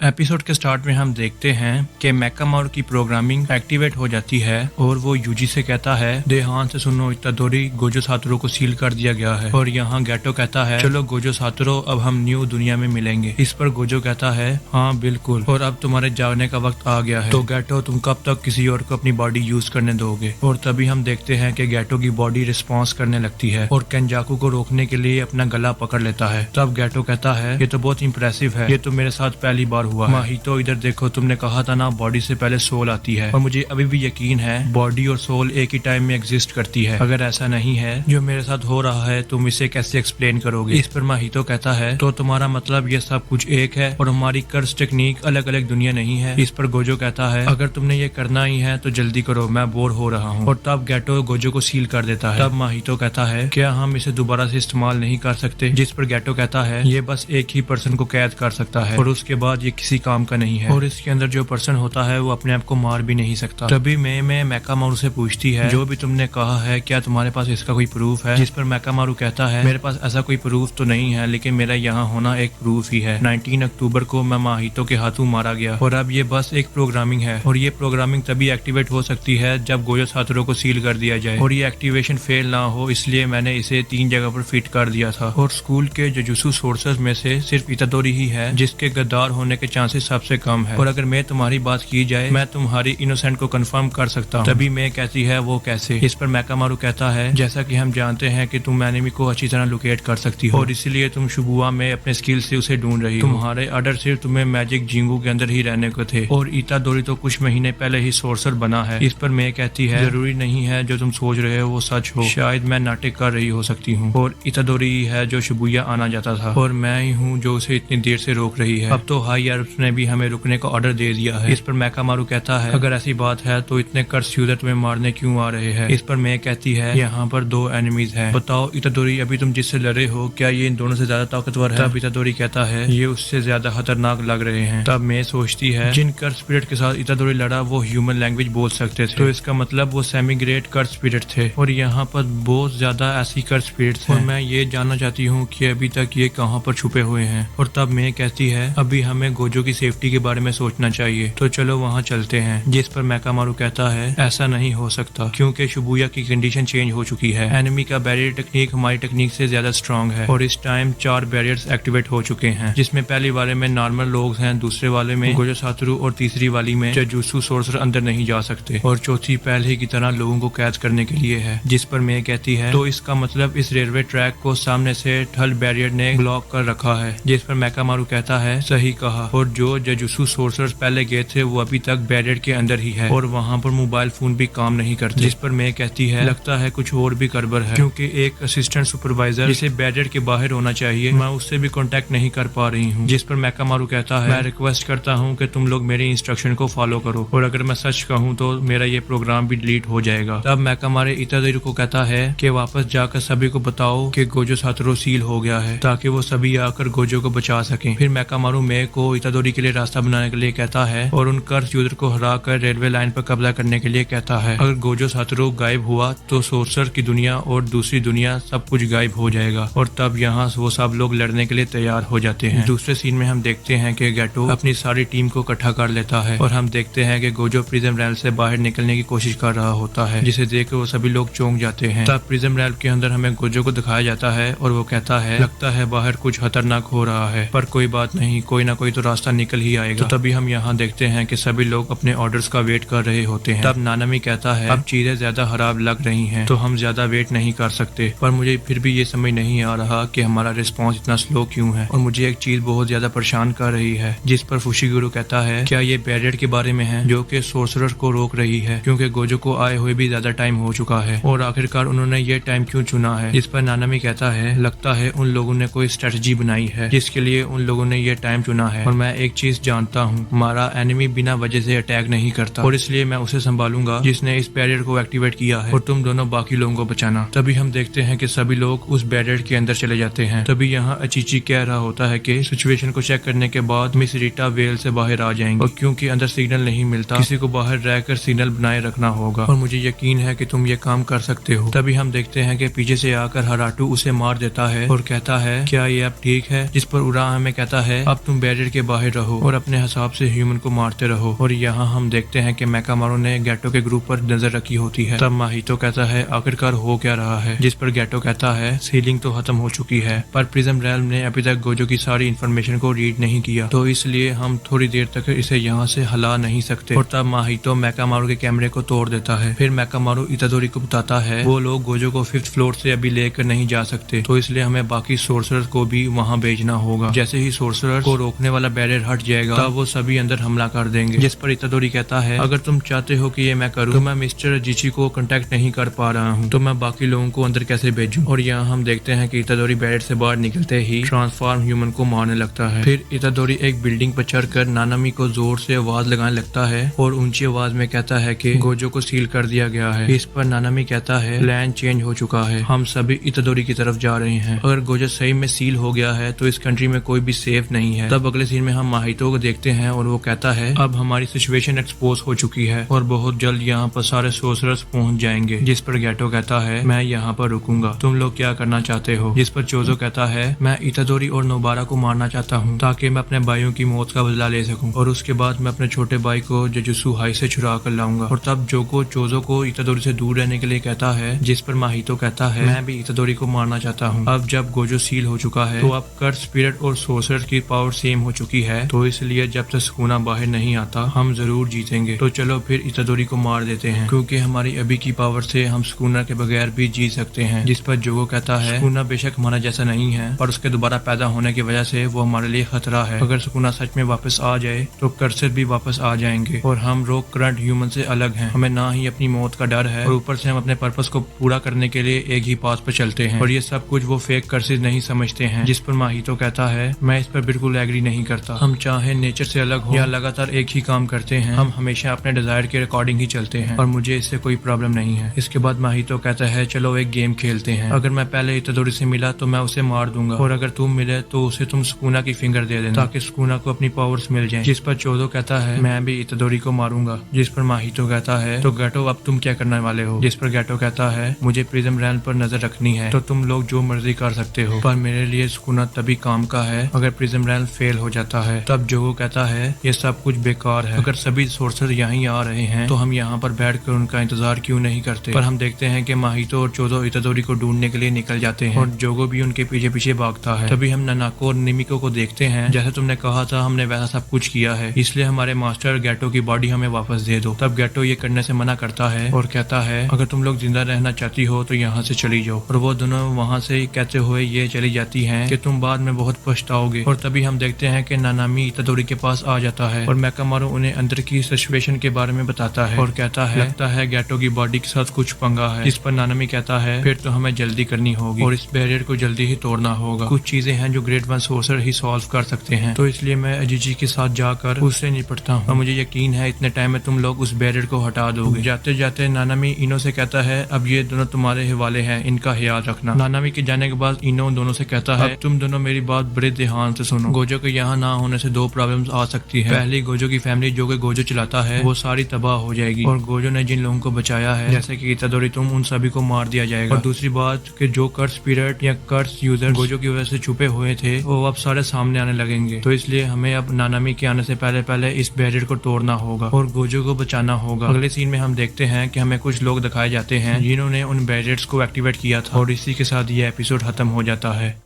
Episode के start में हम देखते हैं कि मैकामारू की प्रोग्रामिंग एक्टिवेट हो जाती है और वो यूजी से कहता है देहान से सुनो इतादोरी गोजो सातोरू को सील कर दिया गया है। और यहाँ गैटो कहता है चलो गोजो सातोरू अब हम न्यू दुनिया में मिलेंगे। इस पर गोजो कहता है हाँ बिल्कुल, और अब तुम्हारे जागने का वक्त आ गया है, तो गैटो तुम कब तक किसी और को अपनी बॉडी यूज करने दोगे। और तभी हम देखते हैं कि गैटो की बॉडी रिस्पॉन्स करने लगती है और केंजाकू को रोकने के लिए अपना गला पकड़ लेता है। तब गैटो कहता है ये तो बहुत इम्प्रेसिव है, ये तो मेरे साथ पहली बार हुआ। माहितो इधर देखो, तुमने कहा था ना बॉडी से पहले सोल आती है, और मुझे अभी भी यकीन है बॉडी और सोल एक ही टाइम में एग्जिस्ट करती है। अगर ऐसा नहीं है जो मेरे साथ हो रहा है तुम इसे कैसे एक्सप्लेन करोगे। इस पर माहितो कहता है तो तुम्हारा मतलब ये सब कुछ एक है और हमारी कर्स टेक्निक अलग अलग दुनिया नहीं है। इस पर गोजो कहता है अगर तुमने ये करना ही है तो जल्दी करो, मैं बोर हो रहा हूँ। और तब गैटो गोजो को सील कर देता है। तब माहितो कहता है क्या हम इसे दोबारा से इस्तेमाल नहीं कर सकते। जिस पर गैटो कहता है ये बस एक ही पर्सन को कैद कर सकता है और उसके बाद ये किसी काम का नहीं है, और इसके अंदर जो पर्सन होता है वो अपने आप को मार भी नहीं सकता। तभी मैं मैकामारू से पूछती है जो भी तुमने कहा है क्या तुम्हारे पास इसका कोई प्रूफ है। जिस पर मैकामारू कहता है मेरे पास ऐसा कोई प्रूफ तो नहीं है, लेकिन मेरा यहाँ होना एक प्रूफ ही है। 19 अक्टूबर को मैं माहितो के हाथों मारा गया और अब ये बस एक प्रोग्रामिंग है, और ये प्रोग्रामिंग तभी एक्टिवेट हो सकती है जब गोजो सातोरू को सील कर दिया जाए, और ये एक्टिवेशन फेल ना हो इसलिए मैंने इसे 3 जगह पर फिट कर दिया था। और स्कूल के जुजुत्सु सोर्सेज में से सिर्फ इतादोरी ही है जिसके गद्दार होने के चांसेस सबसे कम है। और अगर मैं तुम्हारी बात की जाए मैं तुम्हारी इनोसेंट को कंफर्म कर सकता हूँ। तभी मैं कहती है वो कैसे। इस पर मैकामारू कहता है जैसा कि हम जानते हैं कि तुम एनिमी को अच्छी तरह लोकेट कर सकती हो और इसीलिए तुम शुबुआ में अपने स्किल से उसे ढूंढ रही हो। तुम्हारे ऑर्डर सिर्फ तुम्हें मैजिक जिंगू के अंदर ही रहने को थे, और इतादोरी तो कुछ महीने पहले ही सोर्सर बना है। इस पर मैं कहती है जरूरी नहीं है जो तुम सोच रहे हो वो सच हो, शायद मैं नाटक कर रही हो सकती हूँ, और इतादोरी है जो शिबुया आना जाता था और मैं ही हूँ जो उसे इतनी देर से रोक रही है। अब तो हाई अरब्स ने भी हमें रुकने का ऑर्डर दे दिया है। इस पर मैकामारू कहता है अगर ऐसी बात है तो इतने कर्स यूजर तुम्हें मारने क्यों आ रहे हैं। इस पर मैं कहती है यहाँ पर 2 एनिमीज हैं, बताओ इतादोरी अभी तुम जिससे लड़े हो क्या ये इन दोनों से ज्यादा ताकतवर है। तब इतादोरी कहता है ये उससे ज्यादा खतरनाक लग रहे हैं। तब मैं सोचती है जिन कर्स स्पिरिट के साथ इतादोरी लड़ा वो ह्यूमन लैंग्वेज बोल सकते थे, तो इसका मतलब वो सेमी ग्रेट कर्स स्पिरिट थे, और यहाँ पर बहुत ज्यादा ऐसी कर्स स्पिरिट्स हैं, और मैं ये जानना चाहती हूँ कि अभी तक ये कहाँ पर छुपे हुए हैं। और तब मैं कहती है अभी हमें गोजो की सेफ्टी के बारे में सोचना चाहिए, तो चलो वहाँ चलते हैं। जिस पर मैकामारू कहता है ऐसा नहीं हो सकता क्योंकि शिबुया की कंडीशन चेंज हो चुकी है। एनिमी का बैरियर टेक्निक हमारी टेक्निक से ज्यादा स्ट्रांग है, और इस टाइम 4 बैरियर्स एक्टिवेट हो चुके हैं, जिसमें पहली वाले में नॉर्मल लोग हैं, दूसरे वाले में गोजो सातोरू, और तीसरी वाली में जुजुत्सु सोर्सर अंदर नहीं जा सकते, और चौथी पहले की तरह लोगों को कैद करने के लिए है। जिस पर मैं कहती है तो इसका मतलब इस रेलवे ट्रैक को सामने से थल बैरियर ने ब्लॉक कर रखा है। जिस पर मैकामारू कहता है सही कहा, और जो जुजुत्सु सोर्सर्स पहले गए थे वो अभी तक बैरियर के अंदर ही है, और वहाँ पर मोबाइल फोन भी काम नहीं करते। जिस पर मैं कहती है लगता है कुछ और भी गड़बड़ है, क्योंकि एक असिस्टेंट सुपरवाइजर जिसे बैरियर के बाहर होना चाहिए मैं उससे भी कांटेक्ट नहीं कर पा रही हूँ। जिस पर मैकामारू कहता है मैं रिक्वेस्ट करता हूँ कि तुम लोग मेरी इंस्ट्रक्शन को फॉलो करो, और अगर मैं सच कहूँ तो मेरा ये प्रोग्राम भी डिलीट हो जाएगा। तब मैकामारू इतादोरी को कहता है कि वापस जाकर सभी को बताओ कि गोजो सातोरू सील हो गया है, ताकि वो सभी आकर गोजो को बचा सकें। फिर मैकामारू मे को इतादोरी के लिए रास्ता बनाने के लिए कहता है और उन कर्स यूजर को हरा कर रेलवे लाइन पर कब्जा करने के लिए कहता है। अगर गोजो सातोरू गायब हुआ तो सोर्सर की दुनिया और दूसरी दुनिया सब कुछ गायब हो जाएगा, और तब यहाँ वो सब लोग लड़ने के लिए तैयार हो जाते हैं। दूसरे सीन में हम देखते हैं कि गैटो अपनी सारी टीम को इकट्ठा कर लेता है, और हम देखते हैं कि गोजो प्रिज्म रैल से बाहर निकलने की कोशिश कर रहा होता है, जिसे देख वो सभी लोग चौंक जाते हैं। तब प्रिज्म रैल के अंदर हमें गोजो को दिखाया जाता है और वो कहता है लगता है बाहर कुछ खतरनाक हो रहा है, पर कोई बात नहीं, कोई ना कोई तो रास्ता निकल ही आएगा। तो तभी हम यहाँ देखते हैं कि सभी लोग अपने ऑर्डर्स का वेट कर रहे होते हैं। तब नानामी कहता है अब चीजें ज्यादा खराब लग रही हैं तो हम ज्यादा वेट नहीं कर सकते, पर मुझे फिर भी ये समझ नहीं आ रहा कि हमारा रिस्पॉन्स इतना स्लो क्यों है, और मुझे एक चीज बहुत ज्यादा परेशान कर रही है। जिस पर फुशिगुरु कहता है क्या ये बैरियर के बारे में है जो कि सोर्सरर को रोक रही है, क्योंकि गोजो को आए हुए भी ज्यादा टाइम हो चुका है, और आखिरकार उन्होंने ये टाइम क्यों चुना है। इस पर नानामी कहता है लगता है उन लोगों ने कोई स्ट्रेटजी बनाई है जिसके लिए उन लोगों ने ये टाइम चुना है, और मैं एक चीज जानता हूँ हमारा एनिमी बिना वजह से अटैक नहीं करता, और इसलिए मैं उसे संभालूंगा जिसने इस बैरियर को एक्टिवेट किया है, और तुम दोनों बाकी लोगों को बचाना। तभी हम देखते हैं कि सभी लोग उस बैरियर के अंदर चले जाते हैं। तभी यहाँ अचीची कह रहा होता है कि सिचुएशन को चेक करने के बाद मिस रीटा वेल से बाहर आ जाएंगे, और क्योंकि अंदर सिग्नल नहीं मिलता किसी को बाहर रहकर सिग्नल बनाए रखना होगा, और मुझे यकीन है कि तुम ये काम कर सकते हो। तभी हम देखते हैं कि पीछे से आकर हराटू उसे मार देता है और कहता है क्या ये अब ठीक है। जिस पर उरा हमें कहता है अब तुम बैरियर के बाहर रहो और अपने हिसाब से ह्यूमन को मारते रहो। और यहाँ हम देखते हैं कि मैकामारू ने गैटो के ग्रुप पर नजर रखी होती है। तब माहितो कहता है आखिरकार हो क्या रहा है, जिस पर गैटो कहता है सीलिंग तो खत्म हो चुकी है, पर प्रिज्म रेल्म ने अभी तक गोजो की सारी इन्फॉर्मेशन को रीड नहीं किया, तो इसलिए हम थोड़ी देर तक इसे यहाँ से हिला नहीं सकते। और तब माहितो मैकामारू के कैमरे को तोड़ देता है। फिर मैकामारू इतादोरी को बताता है वो लोग गोजो को 5th फ्लोर से अभी लेकर नहीं जा सकते, तो इसलिए हमें बाकी सोर्सरर को भी वहाँ भेजना होगा। जैसे ही सोर्सरर को रोकने वाला बैरियर हट जाएगा तब वो सभी अंदर हमला कर देंगे। जिस पर इतादोरी कहता है अगर तुम चाहते हो कि ये मैं करूँ तो मैं मिस्टर जिची को कांटेक्ट नहीं कर पा रहा हूँ, तो मैं बाकी लोगों को अंदर कैसे भेजूं। और यहाँ हम देखते हैं कि इतादोरी बैरियर से बाहर निकलते ही ट्रांसफॉर्म ह्यूमन को मारने लगता है। फिर इतादोरी एक बिल्डिंग पर चढ़कर नानामी को जोर से आवाज लगाने लगता है और ऊंची आवाज में कहता है कि गोजो को सील कर दिया गया है। इस पर नानामी कहता है प्लान चेंज हो चुका है, हम सभी इतादोरी की तरफ जा रहे हैं। अगर गोजो सही में सील हो गया है तो इस कंट्री में कोई भी सेफ नहीं है। तब अगले सीन में हम माहितो को देखते हैं और वो कहता है अब हमारी सिचुएशन एक्सपोज हो चुकी है और बहुत जल्द यहाँ पर सारे सोर्सरर्स पहुंच जाएंगे। जिस पर गैटो कहता है मैं यहाँ पर रुकूंगा, तुम लोग क्या करना चाहते हो। जिस पर चोजो कहता है मैं इतादोरी और नोबारा को मारना चाहता हूँ ताकि मैं अपने भाइयों की मौत का बदला ले सकूं और उसके बाद मैं अपने छोटे भाई को जुजुत्सु हाई से छुड़ा कर लाऊंगा। और तब जोको चोजो को इतादोरी से दूर रहने के लिए कहता है। जिस पर माहितो कहता है मैं भी इतादोरी को मारना चाहता हूँ। अब जब गोजो सील हो चुका है तो अब कर्स स्पिरिट और सोर्सर की पावर सेम हो चुकी है, तो इसलिए जब तक सुकुना बाहर नहीं आता हम जरूर जीतेंगे। तो चलो फिर इतादोरी को मार देते हैं क्योंकि हमारी अभी की पावर से हम सुकुना के बगैर भी जीत सकते हैं। जिस पर जोगो कहता है सुकुना बेशक हमारा जैसा नहीं है पर उसके दोबारा पैदा होने की वजह से वो हमारे लिए खतरा है। अगर सुकुना सच में वापस आ जाए तो कर्सर भी वापस आ जाएंगे और हम रोक करंट ह्यूमन से अलग हैं। हमें ना ही अपनी मौत का डर है और ऊपर से हम अपने पर्पस को पूरा करने के लिए एक ही पाथ पर चलते हैं और ये सब कुछ वो फेक कर्सेस नहीं समझते हैं। जिस पर माहितो कहता है मैं इस पर बिल्कुल एग्री नहीं करता, हम चाहे नेचर से अलग हो या लगातार एक ही काम करते हैं, हम हमेशा अपने डिजायर के अकॉर्डिंग ही चलते हैं और मुझे इससे कोई प्रॉब्लम नहीं है। इसके बाद माहितो कहता है चलो एक गेम खेलते हैं, अगर मैं पहले इतादोरी से मिला तो मैं उसे मार दूंगा और अगर तुम मिले तो उसे तुम सुकुना की फिंगर दे देना ताकि सुकुना को अपनी पावर्स मिल जाएं। जिस पर चोजो कहता है मैं भी इतादोरी को मारूंगा। जिस पर माहितो कहता है तो गैटो अब तुम क्या करने वाले हो। जिस पर गैटो कहता है मुझे प्रिज्म रेल्म पर नजर रखनी है, तो तुम लोग जो मर्जी कर सकते हो, पर मेरे लिए सुकुना तभी काम का है अगर प्रिज्म रेल्म फेल हो जाता है। तब जोगो कहता है ये सब कुछ बेकार है, अगर सभी सोर्सर यहाँ आ रहे हैं तो हम यहाँ पर बैठकर उनका इंतजार क्यों नहीं करते। पर हम देखते हैं कि माहितो और चोजो इतादोरी को ढूंढने के लिए निकल जाते हैं और जोगो भी उनके पीछे पीछे भागता है। तभी हम नानाको और निमिको को देखते हैं, जैसे तुमने कहा था हमने वैसा सब कुछ किया है, इसलिए हमारे मास्टर गैटो की बॉडी हमें वापस दे दो। तब गैटो ये करने से मना करता है और कहता है अगर तुम लोग जिंदा रहना चाहती हो तो यहाँ से चली जाओ। और वो दोनों वहाँ से कहते हुए ये चली जाती हैं कि तुम बाद में बहुत पछताओगे। और तभी हम देखते हैं कि नानामी इतादोरी के पास आ जाता है और मैकामारू उन्हें अंदर की सिचुएशन के बारे में बताता है और कहता है लगता है गैटो की बॉडी के साथ कुछ पंगा है। इस पर नानामी कहता है फिर तो हमें जल्दी करनी होगी और इस बैरियर को जल्दी ही तोड़ना होगा। कुछ चीजें हैं जो ग्रेड 1 सोर्सर ही सॉल्व कर सकते हैं, तो इसलिए मैं अजीजी के साथ जाकर उससे निपटता हूँ और मुझे यकीन है इतने टाइम में तुम लोग उस बैरियर को हटा दोगे। जाते जाते नानामी इनो से कहता है अब ये दोनों तुम्हारे हवाले हैं, इनका ख्याल रखना। नानामी के जाने के बाद इनो दोनों से कहता है अब तुम दोनों मेरी बात बड़े ध्यान से सुनो। गोजो के यहाँ ना होने से दो प्रॉब्लम्स आ सकती है। पहली गोजो की फैमिली जो कि गोजो चलाता है वो सारी तबाह हो जाएगी और गोजो ने जिन लोगों को बचाया है जैसे कि इतादोरी तुम उन सभी को मार दिया जाएगा। और दूसरी बात कि जो कर्स स्पिरिट या कर्स यूजर गोजो की वजह से छुपे हुए थे वो अब सारे सामने आने लगेंगे, तो इसलिए हमें अब नानामी के आने से पहले पहले इस बैरियर को तोड़ना होगा और गोजो को बचाना होगा। अगले सीन में हम देखते हैं कि हमें कुछ लोग दिखाए जाते हैं जिन्होंने उन बैरियर्स को एक्टिवेट किया था और इसी के साथ ये एपिसोड खत्म हो जाता है।